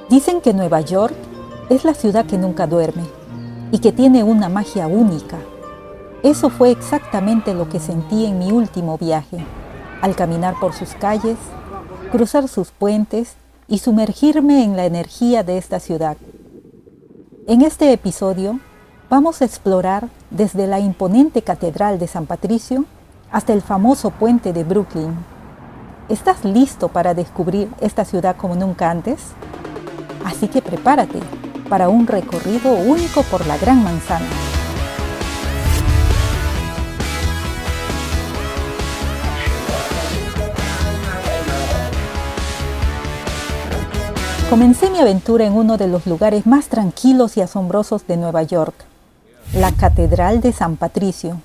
Dicen que Nueva York es la ciudad que nunca duerme y que tiene una magia única. Eso fue exactamente lo que sentí en mi último viaje, al caminar por sus calles, cruzar sus puentes y sumergirme en la energía de esta ciudad. En este episodio vamos a explorar desde la imponente Catedral de San Patricio hasta el famoso puente de Brooklyn. ¿Estás listo para descubrir esta ciudad como nunca antes? Así que prepárate para un recorrido único por la Gran Manzana. Comencé mi aventura en uno de los lugares más tranquilos y asombrosos de Nueva York, la Catedral de San Patricio.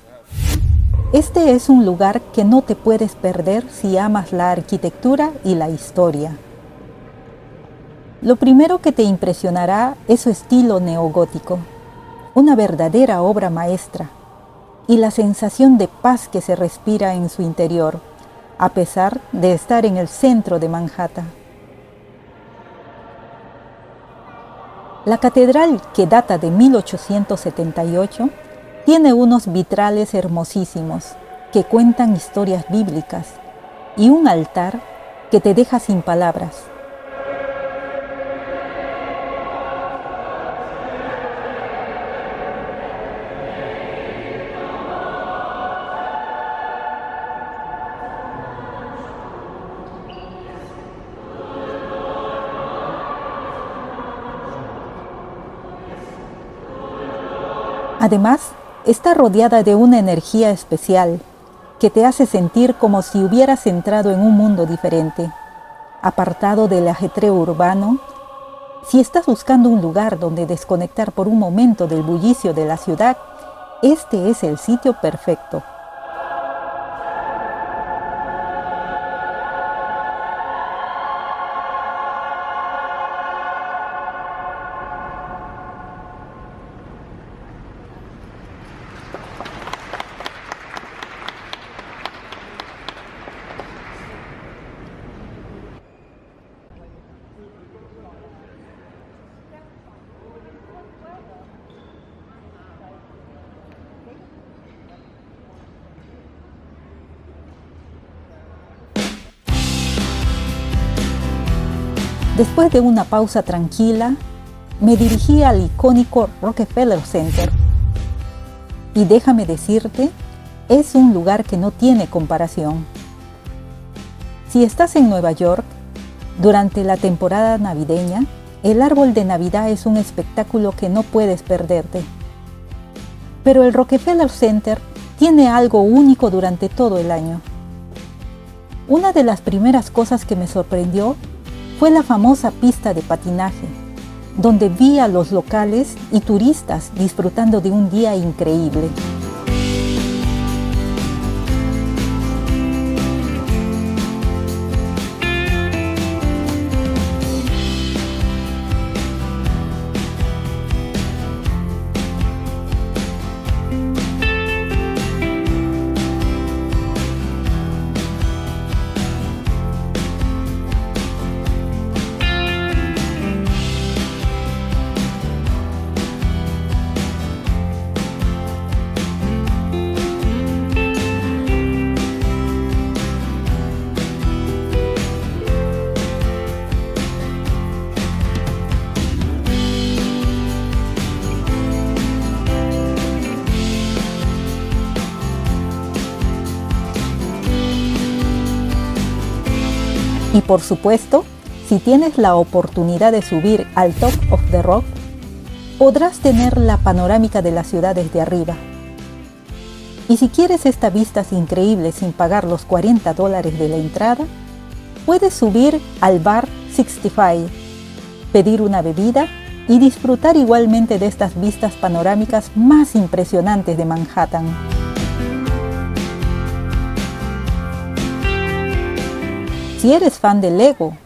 Este es un lugar que no te puedes perder si amas la arquitectura y la historia. Lo primero que te impresionará es su estilo neogótico, una verdadera obra maestra, y la sensación de paz que se respira en su interior, a pesar de estar en el centro de Manhattan. La catedral, que data de 1878, tiene unos vitrales hermosísimos que cuentan historias bíblicas y un altar que te deja sin palabras. Además, está rodeada de una energía especial que te hace sentir como si hubieras entrado en un mundo diferente, apartado del ajetreo urbano. Si estás buscando un lugar donde desconectar por un momento del bullicio de la ciudad, este es el sitio perfecto. Después de una pausa tranquila, me dirigí al icónico Rockefeller Center. Y déjame decirte, es un lugar que no tiene comparación. Si estás en Nueva York, durante la temporada navideña, el árbol de Navidad es un espectáculo que no puedes perderte. Pero el Rockefeller Center tiene algo único durante todo el año. Una de las primeras cosas que me sorprendió fue la famosa pista de patinaje, donde vi a los locales y turistas disfrutando de un día increíble. Y por supuesto, si tienes la oportunidad de subir al Top of the Rock, podrás tener la panorámica de la ciudad desde arriba. Y si quieres estas vistas increíbles sin pagar los $40 de la entrada, puedes subir al Bar 65, pedir una bebida y disfrutar igualmente de estas vistas panorámicas más impresionantes de Manhattan. Si eres fan de Lego,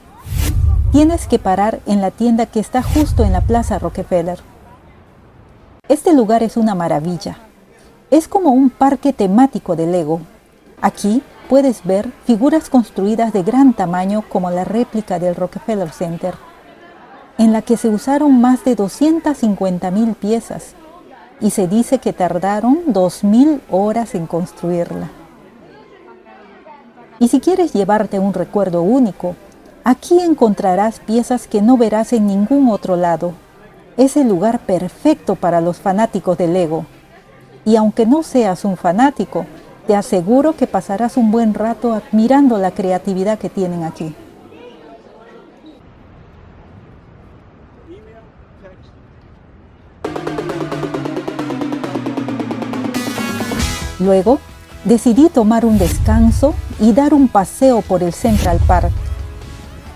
tienes que parar en la tienda que está justo en la Plaza Rockefeller. Este lugar es una maravilla. Es como un parque temático de Lego. Aquí puedes ver figuras construidas de gran tamaño como la réplica del Rockefeller Center. en la que se usaron más de 250.000 piezas y se dice que tardaron 2.000 horas en construirla. Y si quieres llevarte un recuerdo único, aquí encontrarás piezas que no verás en ningún otro lado. Es el lugar perfecto para los fanáticos del Lego. Y aunque no seas un fanático, te aseguro que pasarás un buen rato admirando la creatividad que tienen aquí. Luego, decidí tomar un descanso y dar un paseo por el Central Park,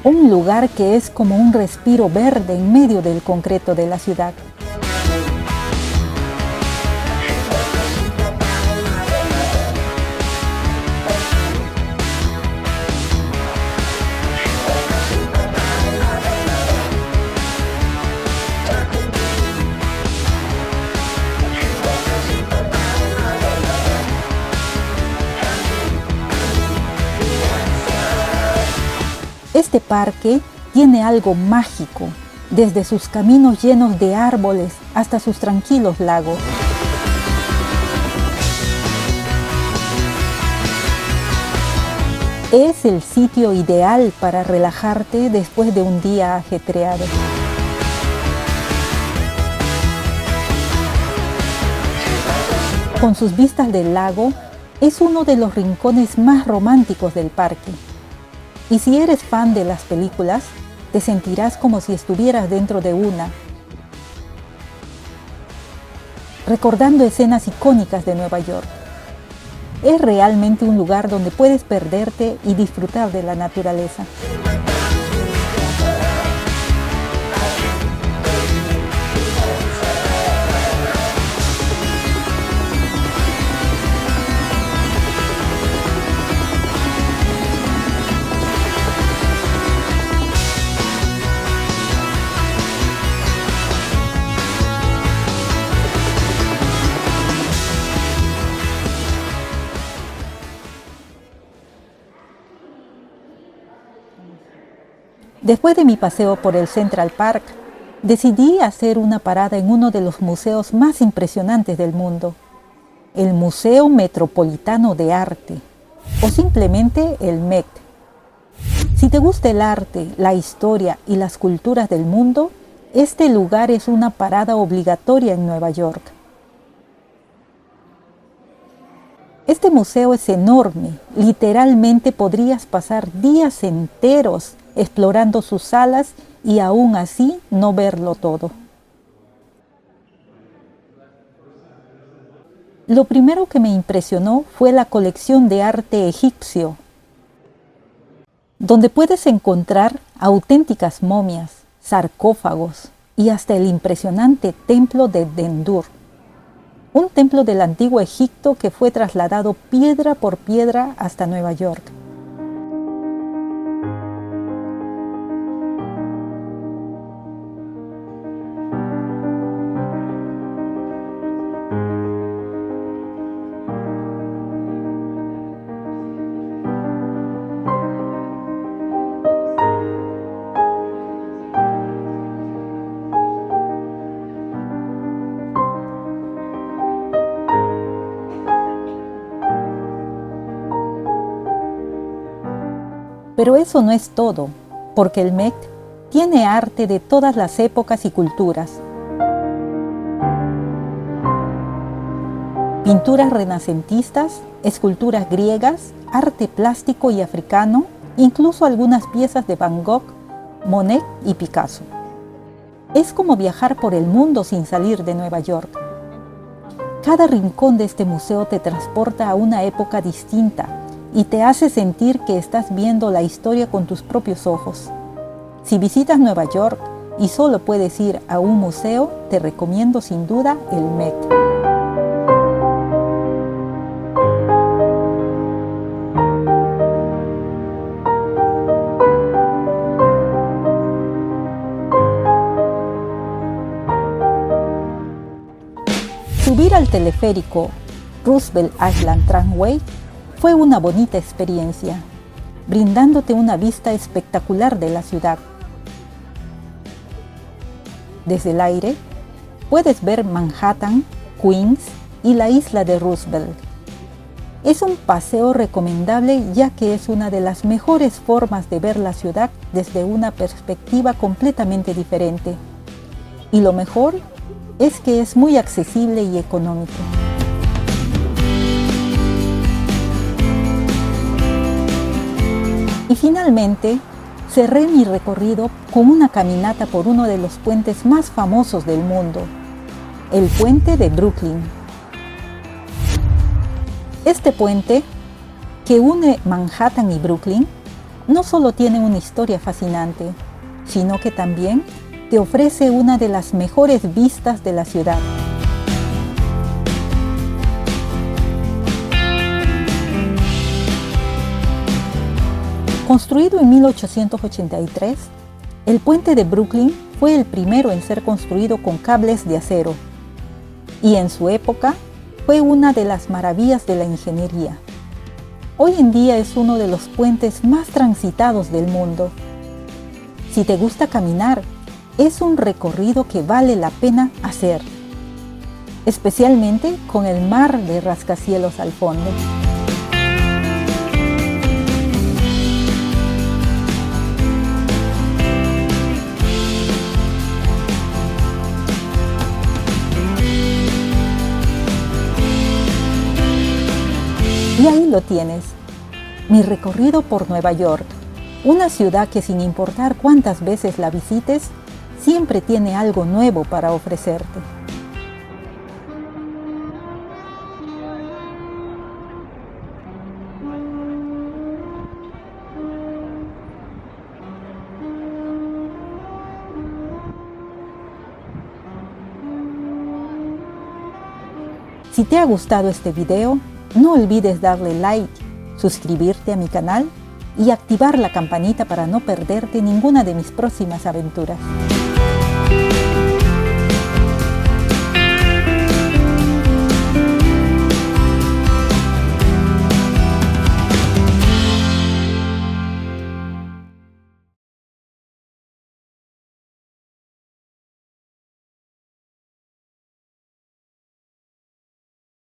un lugar que es como un respiro verde en medio del concreto de la ciudad. Este parque tiene algo mágico, desde sus caminos llenos de árboles hasta sus tranquilos lagos. Es el sitio ideal para relajarte después de un día ajetreado. Con sus vistas del lago, es uno de los rincones más románticos del parque. Y si eres fan de las películas, te sentirás como si estuvieras dentro de una, recordando escenas icónicas de Nueva York. Es realmente un lugar donde puedes perderte y disfrutar de la naturaleza. Después de mi paseo por el Central Park, decidí hacer una parada en uno de los museos más impresionantes del mundo, el Museo Metropolitano de Arte, o simplemente el MET. Si te gusta el arte, la historia y las culturas del mundo, este lugar es una parada obligatoria en Nueva York. Este museo es enorme, literalmente podrías pasar días enteros explorando sus salas y aún así no verlo todo. Lo primero que me impresionó fue la colección de arte egipcio, donde puedes encontrar auténticas momias, sarcófagos y hasta el impresionante templo de Dendur, un templo del antiguo Egipto que fue trasladado piedra por piedra hasta Nueva York. Pero eso no es todo, porque el Met tiene arte de todas las épocas y culturas. Pinturas renacentistas, esculturas griegas, arte plástico y africano, incluso algunas piezas de Van Gogh, Monet y Picasso. Es como viajar por el mundo sin salir de Nueva York. Cada rincón de este museo te transporta a una época distinta y te hace sentir que estás viendo la historia con tus propios ojos. Si visitas Nueva York y solo puedes ir a un museo, te recomiendo sin duda el Met. Subir al teleférico Roosevelt Island Tramway fue una bonita experiencia, brindándote una vista espectacular de la ciudad. Desde el aire, puedes ver Manhattan, Queens y la isla de Roosevelt. Es un paseo recomendable ya que es una de las mejores formas de ver la ciudad desde una perspectiva completamente diferente. Y lo mejor es que es muy accesible y económico. Y finalmente, cerré mi recorrido con una caminata por uno de los puentes más famosos del mundo, el puente de Brooklyn. Este puente, que une Manhattan y Brooklyn, no solo tiene una historia fascinante, sino que también te ofrece una de las mejores vistas de la ciudad. Construido en 1883, el puente de Brooklyn fue el primero en ser construido con cables de acero y en su época fue una de las maravillas de la ingeniería. Hoy en día es uno de los puentes más transitados del mundo. Si te gusta caminar, es un recorrido que vale la pena hacer, especialmente con el mar de rascacielos al fondo. Y ahí lo tienes, mi recorrido por Nueva York, una ciudad que sin importar cuántas veces la visites, siempre tiene algo nuevo para ofrecerte. Si te ha gustado este video, no olvides darle like, suscribirte a mi canal y activar la campanita para no perderte ninguna de mis próximas aventuras.